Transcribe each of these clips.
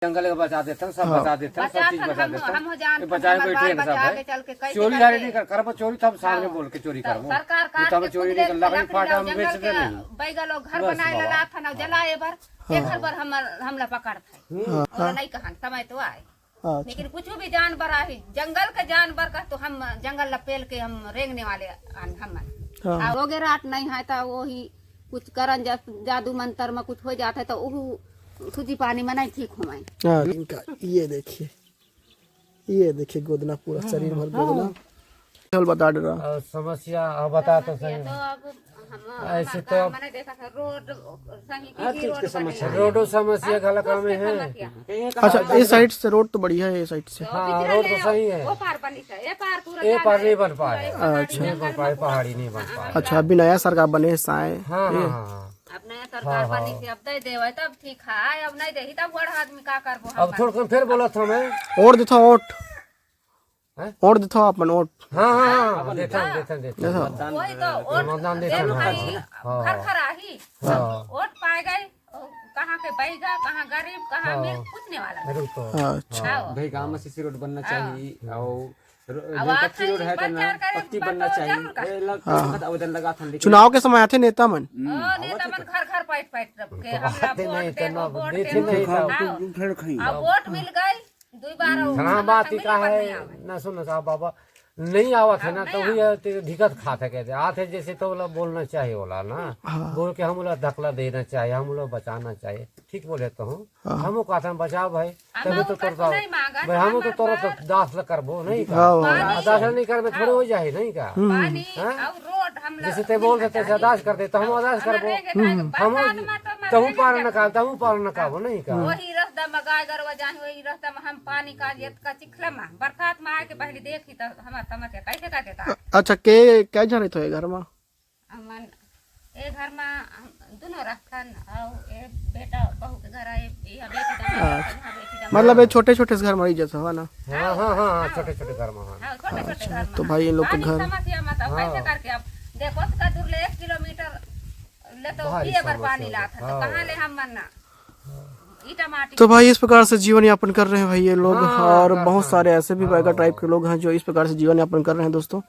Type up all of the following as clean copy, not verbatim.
जंगल के बचा देते हैं, सब बचा देते हैं, सब चीज बचा देते हैं। बचाए कोई ट्रेन सब है। चोरी जारी नहीं कर चोरी तो हम सामने बोल के चोरी करो। तो चोरी नहीं कर लकड़ी फाटा हम बेच दे नहीं। बैगा लोग घर बनाए लला था ना जलाए भर एक घर पर हमला पकड़ था और नहीं कहां समय तो आए। लेकिन कुछ भी जानवर आई जंगल के जानवर का तो हम जंगल लपेल के हम रेंगने वाले हम रोगे रात नहीं है तो वो ही कुछ करन जादू मंत्र में कुछ हो जाता है तो वो सूजी पानी में नहीं ठीक हो माई। इनका ये देखिए गोदना पूरा शरीर भर गोदना चल बता दे रहा समस्या बता तो सही। ऐसे तो मैंने देखा था रोड हर चीज की समस्या रोडो समस्या गलत में है। अच्छा इस साइड से रोड तो बढ़िया है, ये साइड से हाँ रोड तो सही है। वो पार बनी से ये पार पूरा ये पार नहीं बन पाए। अच्छा नहीं बन पाए, पहाड़ी नहीं बन पाए। अच्छा अभी नया सरकार बने साए। हाँ हाँ अब नया सरकार बनी से अब दे देवे तब ठीक है, अब नहीं देही तब बड़ा आदमी का करबो। अब थोड़ा फिर बोला था मैं और देता और देता अपन और हाँ हाँ देता वही तो मतदान देता देता घर खराही वोट पाए गए कहाँ के बैगा कहाँ गरीब कहाँ अमीर पूछने वाला। अच्छा भाई गाँव में सीसी रोड बनना चाहिए और कच्ची रोड है तो पक्की बनना चाहिए। आवेदन लगा था चुनाव के समय आते नेता मन नेता मन घर घर पैट के हमला वोट दे अब वोट मिल गई दुई बार हाँ बात का है ना। सुनो साहब बाबा नहीं आवत है ना तो भी दिक्कत खाते कहते आते जैसे तो बोला बोलना चाहिए बोला ना बोल के हम बोला धकला देना चाहिए, हम लोग बचाना चाहिए। ठीक बोले तो हूँ हम कहते बचाओ भाई तभी तो करता भाई हम तो तोरा तो दास करबो नहीं का दास नहीं करबे थोड़े हो जाए नहीं का जैसे ते बोल देते अदास कर दे तो हम अदास करबो हम तहु पार न का तहु पार न का नहीं का वही रास्ता में गाय गरवा जाही वही रास्ता में हम पानी का जेत का चिखला में बरसात में आके पहले देखी तो हमार समझ कैसे का देता। अच्छा के क्या जा रहे थे घर में अमन ए घर में दोनों रखन और ए बेटा बहू के घर आए या बेटी मतलब ये छोटे छोटे घर में जैसा हुआ ना। हाँ हाँ हाँ छोटे छोटे घर में छोटे छोटे घर तो भाई इन लोग के घर समस्या मत कैसे करके अब देखो का दूर ले 1 किलोमीटर ले तो ये बार पानी लाता तो कहां ले हम मरना ईटा माटी। तो भाई इस प्रकार से जीवन यापन कर रहे हैं भाई ये लोग और बहुत सारे ऐसे भी बैगा टाइप के लोग हैं जो इस प्रकार से जीवन यापन कर रहे हैं दोस्तों।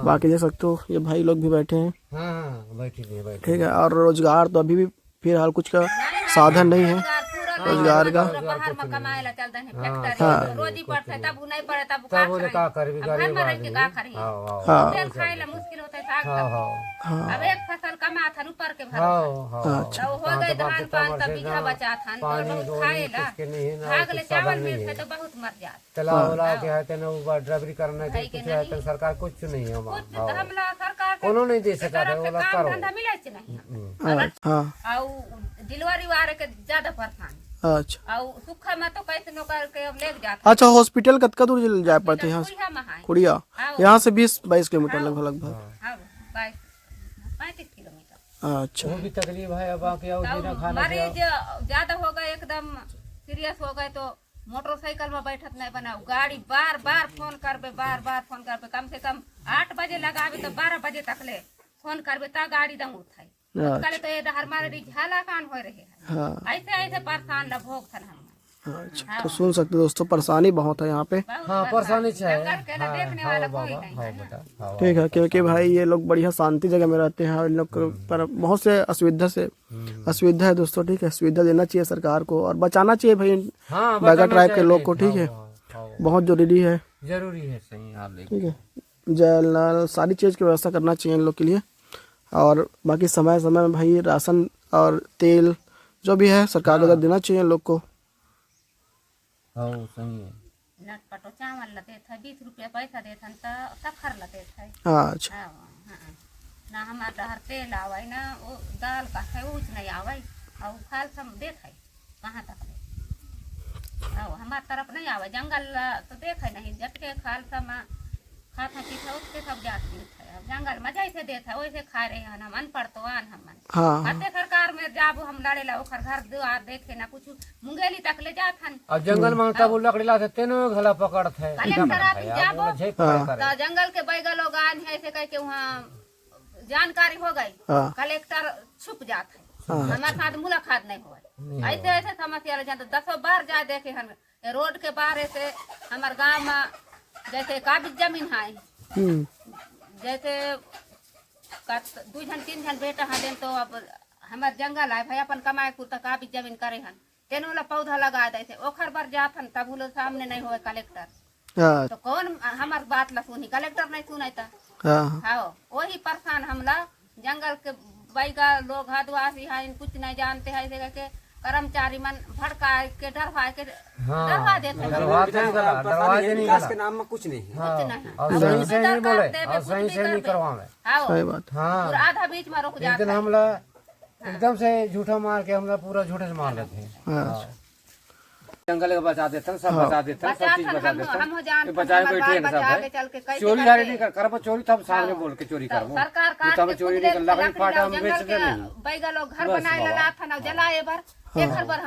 बाकी देख सकते हो ये भाई लोग भी बैठे हैं ठीक है। और रोजगार तो अभी भी फिलहाल कुछ का साधन नहीं है रोजगार का। बाहर में कमाए ला चलते हैं फैक्ट्री रोजी पड़ता है तब नहीं पड़े तब का करी घर में रह के का करी तेल खाए ला मुश्किल होता है साग अब एक फसल कमा था ऊपर के भर तो हो गए धान पान तब बीघा बचा था तो खाए ला भाग ले चावल मिलते तो बहुत मर जात चला वाला के है तने ऊपर ड्राइवरी करने के कुछ है तो सरकार कुछ नहीं है हमला सरकार कोनो नहीं दे सका है वाला करो धंधा मिले नहीं। हां और डिलीवरी वाले के ज्यादा परेशान। अच्छा और सुखा में तो कैसे नौकर के अब ले जाते। अच्छा हॉस्पिटल कतका दूर जाए पड़ते हैं कुड़िया यहाँ से 20-22 किलोमीटर लगभग 35 किलोमीटर। अच्छा वो भी तकलीफ है अब आके आओ जीना खाना मरीज ज्यादा हो गए एकदम सीरियस हो गए तो मोटरसाइकिल में बैठत नहीं बनाओ गाड़ी बार बार फोन करबे कम से कम 8 बजे लगाबे तो 12 बजे तक ले फोन करबे ता गाड़ी दम उठाई कल तो ये हमारे झाला कान हो रहे हैं ऐसे परेशान ल भोग थन हम। अच्छा तो सुन सकते दोस्तों परेशानी बहुत है यहाँ पे। हाँ परेशानी है देखने वाला कोई नहीं ठीक है क्योंकि भाई ये लोग बढ़िया शांति जगह में रहते हैं और इन लोग पर बहुत से असुविधा है दोस्तों। ठीक है सुविधा देना चाहिए सरकार को और बचाना चाहिए भाई बैगा ट्राइब के लोग को। ठीक है बहुत जरूरी है सही ठीक है जल नल सारी चीज की व्यवस्था करना चाहिए इन लोग के लिए। और बाकी समय समय में भाई राशन और तेल जो भी है सरकार को देना चाहिए लोग को। सही है लटपटो चावल लते था 20 रुपया पैसा देथन त सखर लते थे। अच्छा ना हमार डहर तेल आवे ना वो दाल का है उच नहीं आवे और खाल सब देख है कहां तक और हमार तरफ नहीं आवे जंगल तो देख है नहीं जटके खाल सब खाता पीता उसके सब जाती है जंगल में जैसे देता वैसे खा रहे हैं हम अनपढ़ तो आन हम अते सरकार में जाबो हम लड़े ला ओखर घर द्वार देखे ना कुछ मुंगेली तक ले जाथन और जंगल में तब लकड़ी लाते तेनो गला पकड़त है कलेक्टर ऑफिस जाबो तो जंगल के बैगा लोग आन है ऐसे कह के वहां जानकारी हो गई कलेक्टर छुप जात है हमारे साथ मुलाकात नहीं हुआ। ऐसे ऐसे समस्या रह जाते 10 बार जा देखे हन रोड के बाहर से हमारे गांव में जैसे काबिज जमीन है जैसे 2 जन 3 जन बेटा हन तो अब हमारे जंगल है भाई अपन कमाए कुछ काबिज जमीन करे हन तेन वाला पौधा लगा दे ओखर बार जात हन तब लोग सामने नहीं हुए कलेक्टर तो कौन हमार बात ला सुनी कलेक्टर नहीं सुनाता। हाँ वही परेशान हमला जंगल के बैगा लोग आदिवासी है कुछ नहीं जानते है के कर्मचारी मन भड़का के डरवा देते विकास के नाम में कुछ नहीं है और सही से नहीं बोले और सही से नहीं करवावे। सही बात। हाँ आधा बीच में रुक जाते हैं। हमला एकदम से झूठा मार के हमला पूरा झूठे से मार लेते हैं। जंगल को बचा देते हैं सब बचा देते हैं सब चीज बचा देते हैं बचाए कोई ट्रेन सब है चोरी हारे नहीं कर चोरी तब सामने बोल के चोरी करो सरकार काट चोरी नहीं कर लकड़ी फाटा हम बेच दे नहीं बैगा लोग घर बनाए ला था जलाए बार एक घर पर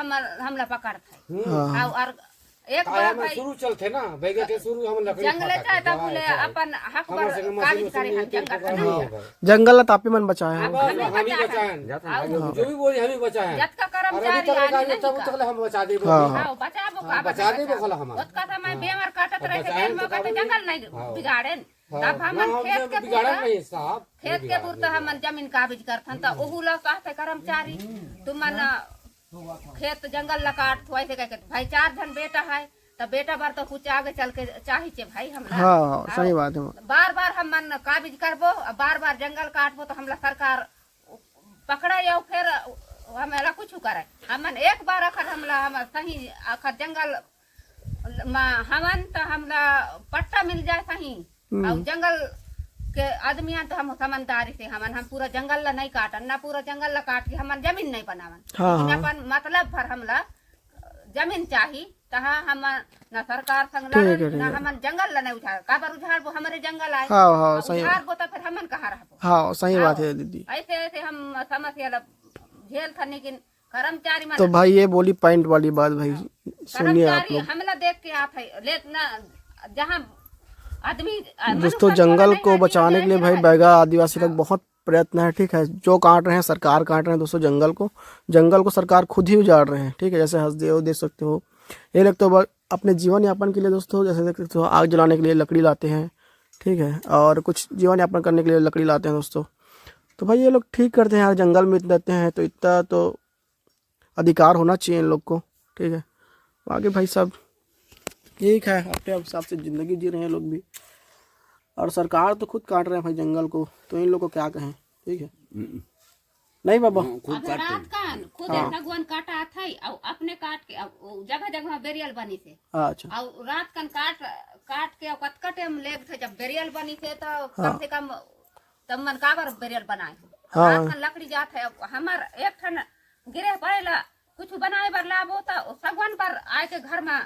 हमला पकड़ था और एक बार भाई शुरू चलते ना बैगा के शुरू हम लकड़ी जंगल चाहता बोले अपन हक पर काबिज करे हम जंगल जंगल तापी मन बचाए हैं हम ही बचाएं जो भी बोली हम ही बचाएं जत का कर्मचारी तब तक हम बचा दे हां बचा दे बोला हम उसका समय बेमर काटत रहे थे में काटे जंगल नहीं बिगाड़े तब हमन खेत के बिगाड़न नहीं साहब खेत के पूर्त हमन जमीन काबिज करथन त ओहू ला कहते कर्मचारी तुमन खेत जंगल ला काट वैसे कह के भाई 4 जन बेटा है तो बेटा बार तो कुछ आगे चल के चाहिए भाई हमरा। हाँ सही बात है। बार बार हम मन काबिज करबो बार बार जंगल काटबो तो हमला सरकार पकड़ा या फिर हमें कुछ करे हमन एक बार अखर हमला हम सही अखर जंगल हमन तो हमला पट्टा मिल जाए सही और जंगल के आदमी तो हम समझदारी से हम पूरा जंगल ला नहीं काटन ना पूरा जंगल ला काट के हमन जमीन नहीं बनावन अपन मतलब भर हमला जमीन चाहिए तहाँ हम न सरकार संग ना हमन जंगल ला नहीं उछाड़ काबर उछाड़ वो हमारे जंगल आए उछाड़ वो तो फिर हमन कहाँ रहबो। हाँ सही बात है दीदी। ऐसे ऐसे हम समस्या झेल था लेकिन कर्मचारी तो भाई ये बोली पॉइंट वाली बात भाई सुनिए आप लोग हमला देख के आप है लेकिन जहाँ आदमी दोस्तों जंगल को बचाने के लिए भाई बैगा आदिवासी लोग बहुत प्रयत्न है। ठीक है जो काट रहे हैं सरकार काट रहे हैं दोस्तों जंगल को सरकार खुद ही उजाड़ रहे हैं। ठीक है जैसे हंसदेव देख सकते हो ये लोग तो अपने जीवन यापन के लिए दोस्तों जैसे देख सकते हो आग जलाने के लिए लकड़ी लाते हैं। ठीक है और कुछ जीवन यापन करने के लिए लकड़ी लाते हैं दोस्तों। तो भाई ये लोग ठीक करते हैं यार जंगल में रहते हैं तो इतना तो अधिकार होना चाहिए इन लोग को। ठीक है आगे भाई सब ठीक है अपने हिसाब से ज़िंदगी जी रहे हैं लोग भी और सरकार तो खुद काट रहे हैं भाई जंगल को तो इन लोग को क्या कहें। ठीक है नहीं बाबा खुद भगवान काटा था और अपने काट के जगह जगह बेरियल बनी थे। अच्छा और रात कन काट के कटकटे में लेग थे जब बेरियल बनी थे तो कम से कम तब मन काबर बेरियल बनाए रात कन लकड़ी जात है हमार एक ठन गिरे पड़ेला कुछ बनाए बर लाभ होता सगवन पर आए के घर में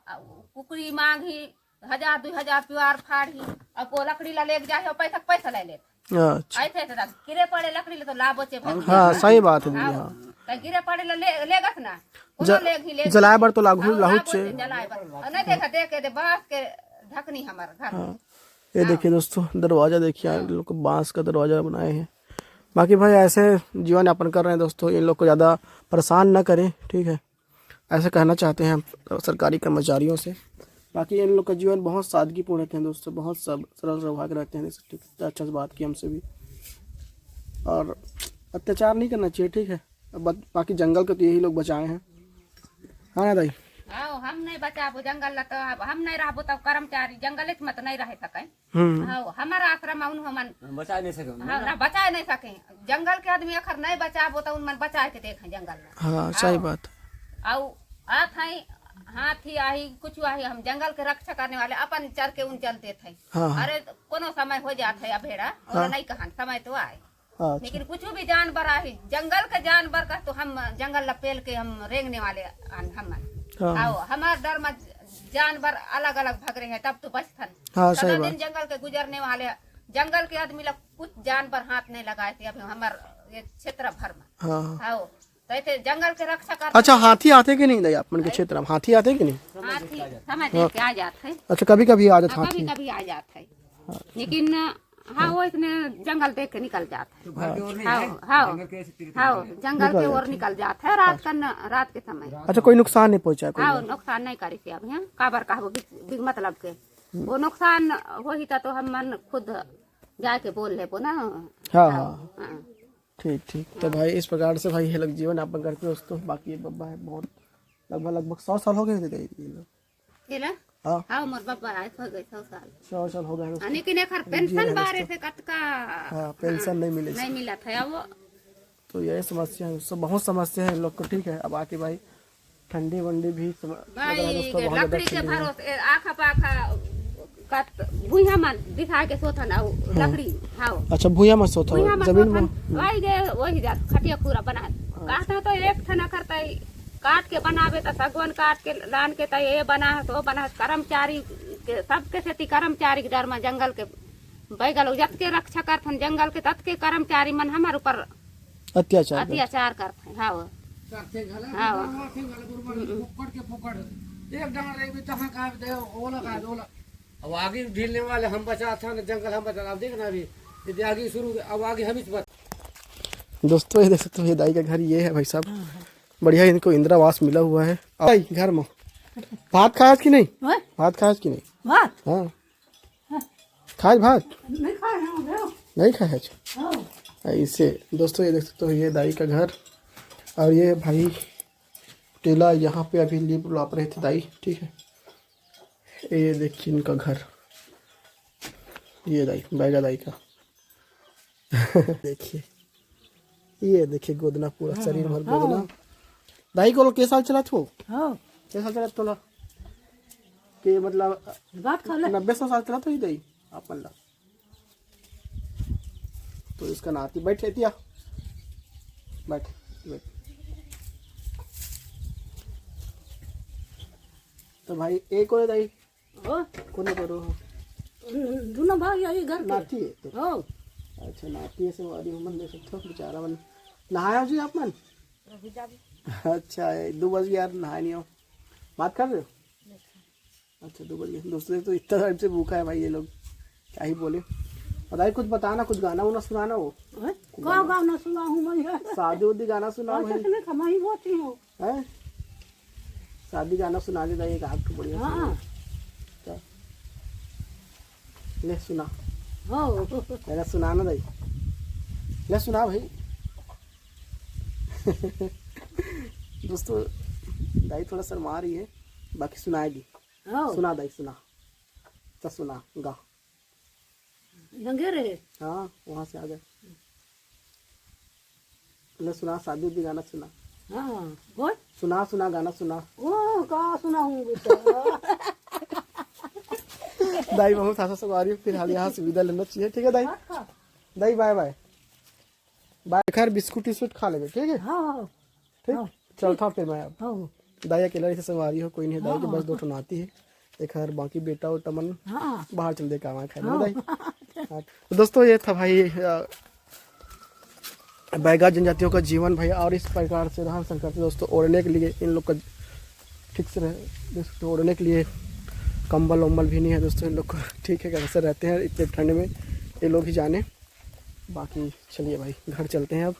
कुकड़ी मांगी 1000-2000 प्यार फाड़ी अब वो लकड़ी ला लेके जाए पैसा ले लेते। अच्छा ऐसे गिरे पड़े लकड़ी ले तो लाभ होचे भाई। हाँ सही बात है दीदी। हाँ तो गिरे पड़े लेगस ना जलाए बर तो लाहू से जलाए बर नहीं देखा देख के बांस के ढकनी हमारा घर। ये देखिए दोस्तों दरवाजा देखिए इन लोग को बांस का दरवाजा बनाए हैं। बाकी भाई ऐसे जीवन यापन कर रहे हैं दोस्तों इन लोग को ज़्यादा परेशान न करें। ठीक है ऐसे कहना चाहते हैं हम सरकारी कर्मचारियों से। बाकी इन लोग का जीवन बहुत सादगीपूर्ण रहते हैं दोस्तों बहुत सब सरल स्वभाव रहते हैं। ठीक अच्छा से बात की हमसे भी और अत्याचार नहीं करना चाहिए। ठीक है बाकी जंगल को तो यही लोग बचाए हैं। हाँ ना दाई हम नहीं बचाबो जंगल तो हम नहीं रहबो तो कर्मचारी जंगल में तो नहीं रह सके। हमारा आश्रम उन बचा नहीं सके जंगल के आदमी अखर नहीं बचाबो तो उन बचा के देखे जंगल में। हाँ सही बात है हाथी आई कुछ आई हम जंगल के रक्षा करने वाले अपन चल के उन चलते थे। अरे कोनो समय हो जाता है अभेड़ा और नहीं कहा समय तो आए लेकिन कुछ भी जानवर आई जंगल के जानवर का तो हम जंगल लपेल के हम रेंगने वाले हम हमारे डर में जानवर अलग अलग भाग रहे हैं तब तो बचथन दिन जंगल के गुजरने वाले जंगल के आदमी लोग कुछ जानवर हाथ नहीं लगाए थे अभी हमारे क्षेत्र भर में तो जंगल के रक्षा कर। अच्छा हाथी आते कि नहीं अपन के क्षेत्र में हाथी आते कि नहीं? हाथी समय देख के आ जाते हैं। अच्छा कभी कभी आ जाते कभी कभी आ जाते हैं लेकिन हाँ वो इतने जंगल देख के निकल जाते हैं। हाँ जंगल के ओर निकल जाते हैं रात के समय। अच्छा, कोई नुकसान नहीं पहुंचा? हाँ नुकसान नहीं करी थी अब यहाँ काबर का बिग मतलब के वो नुकसान हो ही था तो हम मन खुद जाके बोल ले ना। हाँ ठीक ठीक। तो भाई इस प्रकार से भाई ये लोग जीवन यापन करते हैं दोस्तों। बाकी ये बब्बा है बहुत लगभग 100 साल हो गए थे ये लोग। हाँ मोर बब्बा आए हो गए 100 साल हो गए। लेकिन एक पेंशन बारे से कतका हाँ पेंशन नहीं मिला था वो। तो यही समस्या है दोस्तों, बहुत समस्या है लोग को। ठीक है, अब आके भाई ठंडी वंडी भी लकड़ी के भरोसे आखा पाखा भूया में दिखा के सोता ना लकड़ी। हाँ अच्छा, भूया में सोता जमीन में वही खटिया पूरा बना काटना तो एक ठना करता है काट के बनावे तो सगवन काट के लान के ये बना है तो बना। कर्मचारी के सबके से कर्मचारी के डर में जंगल के बैगल लोग जत के रक्षा करते जंगल के तत के कर्मचारी मन हमारे ऊपर अत्याचार करते। हाँ अब आगे ढीलने वाले हम बचा था ना जंगल हम बचा। अब देखना अभी यदि आगे शुरू अब आगे हम ही दोस्तों ये देख सकते हो ये दाई का घर ये है भाई साहब। बढ़िया इनको इंदिरावास मिला हुआ है। घर में भात खाया कि नहीं? भात खाया कि नहीं? हाँ खाए भात नहीं खाया। इसे दोस्तों ये देख सकते हो ये दाई का घर और ये भाई टीला यहाँ पे अभी लीप लाप रहे थे दाई। ठीक है, ये देखिए इनका घर, ये दाई बैगा दाई का देखिए ये देखिए गोदना पूरा शरीर भर गोदना। दाई को के साल चला थो? के साल चला तो के मतलब 90-100 साल चला तो ही दाई आप ला। तो इसका नाती बैठ लेती बैठ। तो भाई एक और दाई कोने करो दोनों भाई यही घर नाती है तो। अच्छा नाती से वाली मन दे सकते हो बेचारा मन। नहाया जी आप मन? अच्छा 2 बजे यार नहाया नहीं हो, बात कर रहे हो? अच्छा 2 बजे। दोस्तों तो इतना टाइम से भूखा है भाई ये लोग, क्या ही बोले। बताइए कुछ बताना, कुछ गाना वाना सुनाना हो। गाना सुना हूँ मैं, शादी उदी गाना सुना है? शादी गाना सुना दे एक आपको बढ़िया। ले सुना मेरा सुनाना दाई, ले सुना भाई। दोस्तों दाई थोड़ा शर्मा रही है, बाकी सुनाएगी। सुना दाई सुना तो सुना गा। हाँ वहाँ से आ गए। ले सुना शादी उदी गाना सुना। सुना गाना सुना। सुना हूँ दाई बहुत हंसा सवारी फिलहाल यहाँ से विदा लेना चाहिए। ठीक है दाई, दाई बाय बाय बाय। खैर बिस्कुट विस्कुट खा लेंगे। ठीक है ठीक चलता फिर मैं। अब दाई अकेला से सवारी हो कोई नहीं, दाई के बस 2 ठो आती है। एक खैर बाकी बेटा और टमन बाहर चल दे काम खाए दाई। तो दोस्तों ये था भाई बैगा जनजातियों का जीवन भाई, और इस प्रकार से रहन सहन करते दोस्तों। ओढ़ने के लिए इन लोग का ठीक से ओढ़ने के लिए कंबल वम्बल भी नहीं है दोस्तों इन लोग को। ठीक है, कैसे रहते हैं इतने ठंड में ये लोग ही जाने। बाकी चलिए भाई घर चलते हैं अब।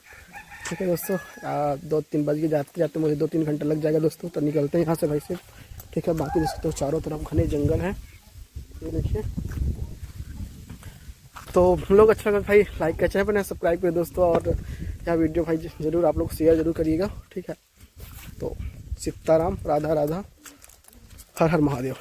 ठीक है दोस्तों, 2-3 बज के जाते जाते मुझे 2-3 घंटा लग जाएगा दोस्तों। तो निकलते हैं यहाँ से भाई से। ठीक है, बाकी दोस्तों चारों तरफ घने जंगल है ये देखिए। तो हम लोग अच्छा लगा भाई लाइक का चैनल बनाए, सब्सक्राइब करें दोस्तों। और यह वीडियो भाई ज़रूर आप लोग शेयर जरूर करिएगा। ठीक है, तो सीताराम, राधा राधा, हर हर महादेव।